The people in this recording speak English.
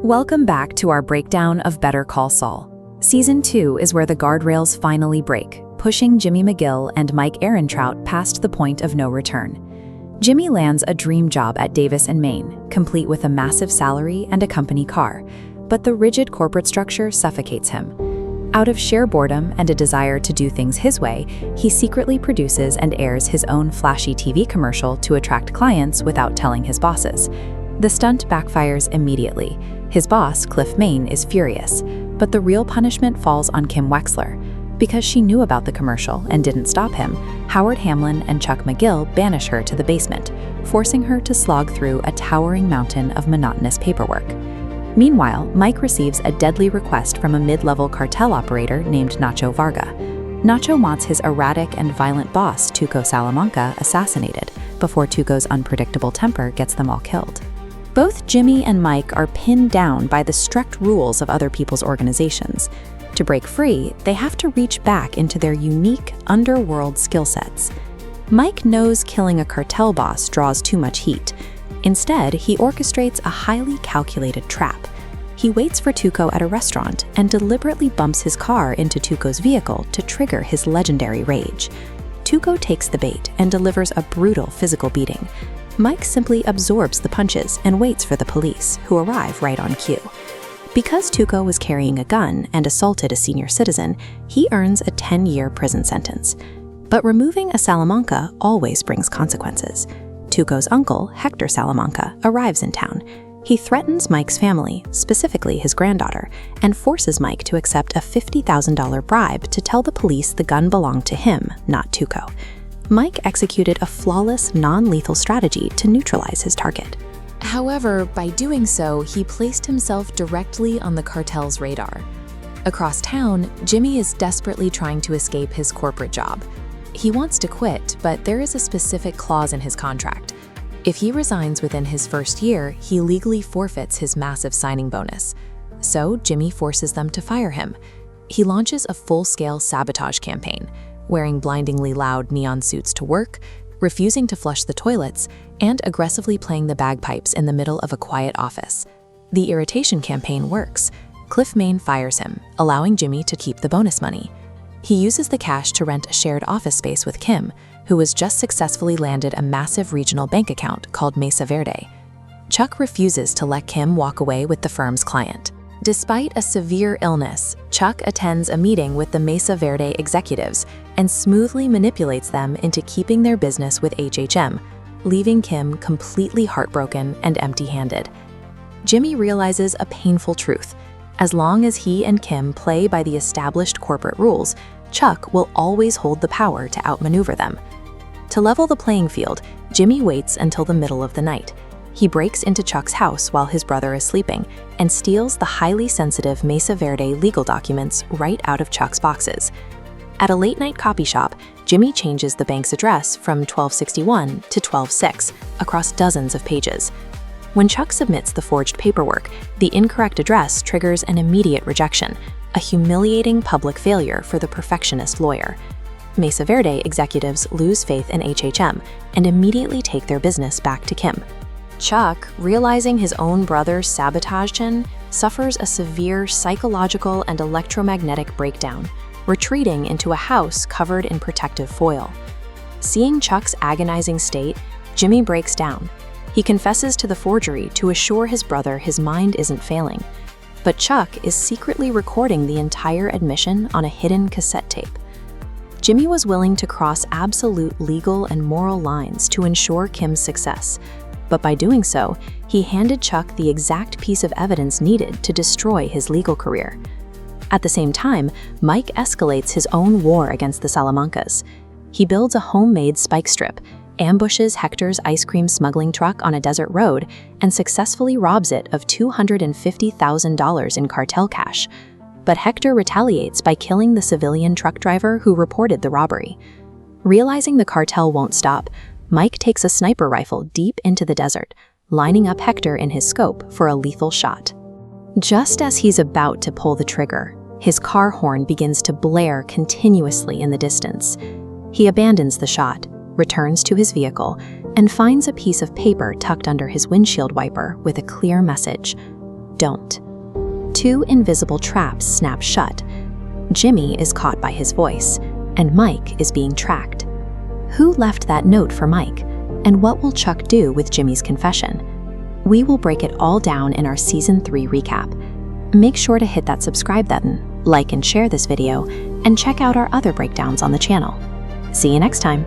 Welcome back to our breakdown of Better Call Saul. Season 2 is where the guardrails finally break, pushing Jimmy McGill and Mike Ehrmantraut past the point of no return. Jimmy lands a dream job at Davis Main, complete with a massive salary and a company car, but the rigid corporate structure suffocates him. Out of sheer boredom and a desire to do things his way, he secretly produces and airs his own flashy TV commercial to attract clients without telling his bosses. The stunt backfires immediately. His boss, Cliff Main, is furious, but the real punishment falls on Kim Wexler. Because she knew about the commercial and didn't stop him, Howard Hamlin and Chuck McGill banish her to the basement, forcing her to slog through a towering mountain of monotonous paperwork. Meanwhile, Mike receives a deadly request from a mid-level cartel operator named Nacho Varga. Nacho wants his erratic and violent boss, Tuco Salamanca, assassinated, before Tuco's unpredictable temper gets them all killed. Both Jimmy and Mike are pinned down by the strict rules of other people's organizations. To break free, they have to reach back into their unique underworld skill sets. Mike knows killing a cartel boss draws too much heat. Instead, he orchestrates a highly calculated trap. He waits for Tuco at a restaurant and deliberately bumps his car into Tuco's vehicle to trigger his legendary rage. Tuco takes the bait and delivers a brutal physical beating. Mike simply absorbs the punches and waits for the police, who arrive right on cue. Because Tuco was carrying a gun and assaulted a senior citizen, he earns a 10-year prison sentence. But removing a Salamanca always brings consequences. Tuco's uncle, Hector Salamanca, arrives in town. He threatens Mike's family, specifically his granddaughter, and forces Mike to accept a $50,000 bribe to tell the police the gun belonged to him, not Tuco. Mike executed a flawless, non-lethal strategy to neutralize his target. However, by doing so, he placed himself directly on the cartel's radar. Across town, Jimmy is desperately trying to escape his corporate job. He wants to quit, but there is a specific clause in his contract. If he resigns within his first year, he legally forfeits his massive signing bonus. So Jimmy forces them to fire him. He launches a full-scale sabotage campaign, wearing blindingly loud neon suits to work, refusing to flush the toilets, and aggressively playing the bagpipes in the middle of a quiet office. The irritation campaign works. Cliff Main fires him, allowing Jimmy to keep the bonus money. He uses the cash to rent a shared office space with Kim, who has just successfully landed a massive regional bank account called Mesa Verde. Chuck refuses to let Kim walk away with the firm's client. Despite a severe illness, Chuck attends a meeting with the Mesa Verde executives and smoothly manipulates them into keeping their business with HHM, leaving Kim completely heartbroken and empty-handed. Jimmy realizes a painful truth. As long as he and Kim play by the established corporate rules, Chuck will always hold the power to outmaneuver them. To level the playing field, Jimmy waits until the middle of the night. He breaks into Chuck's house while his brother is sleeping and steals the highly sensitive Mesa Verde legal documents right out of Chuck's boxes. At a late-night copy shop, Jimmy changes the bank's address from 1261 to 126 across dozens of pages. When Chuck submits the forged paperwork, the incorrect address triggers an immediate rejection, a humiliating public failure for the perfectionist lawyer. Mesa Verde executives lose faith in HHM and immediately take their business back to Kim. Chuck, realizing his own brother sabotaged him, suffers a severe psychological and electromagnetic breakdown, retreating into a house covered in protective foil. Seeing Chuck's agonizing state, Jimmy breaks down. He confesses to the forgery to assure his brother his mind isn't failing. But Chuck is secretly recording the entire admission on a hidden cassette tape. Jimmy was willing to cross absolute legal and moral lines to ensure Kim's success. But by doing so, he handed Chuck the exact piece of evidence needed to destroy his legal career. At the same time, Mike escalates his own war against the Salamancas. He builds a homemade spike strip, ambushes Hector's ice cream smuggling truck on a desert road, and successfully robs it of $250,000 in cartel cash. But Hector retaliates by killing the civilian truck driver who reported the robbery. Realizing the cartel won't stop, Mike takes a sniper rifle deep into the desert, lining up Hector in his scope for a lethal shot. Just as he's about to pull the trigger, his car horn begins to blare continuously in the distance. He abandons the shot, returns to his vehicle, and finds a piece of paper tucked under his windshield wiper with a clear message. don't. 2 invisible traps snap shut. Jimmy is caught by his voice, and Mike is being tracked. Who left that note for Mike? And what will Chuck do with Jimmy's confession? We will break it all down in our Season 3 recap. Make sure to hit that subscribe button, like and share this video, and check out our other breakdowns on the channel. See you next time.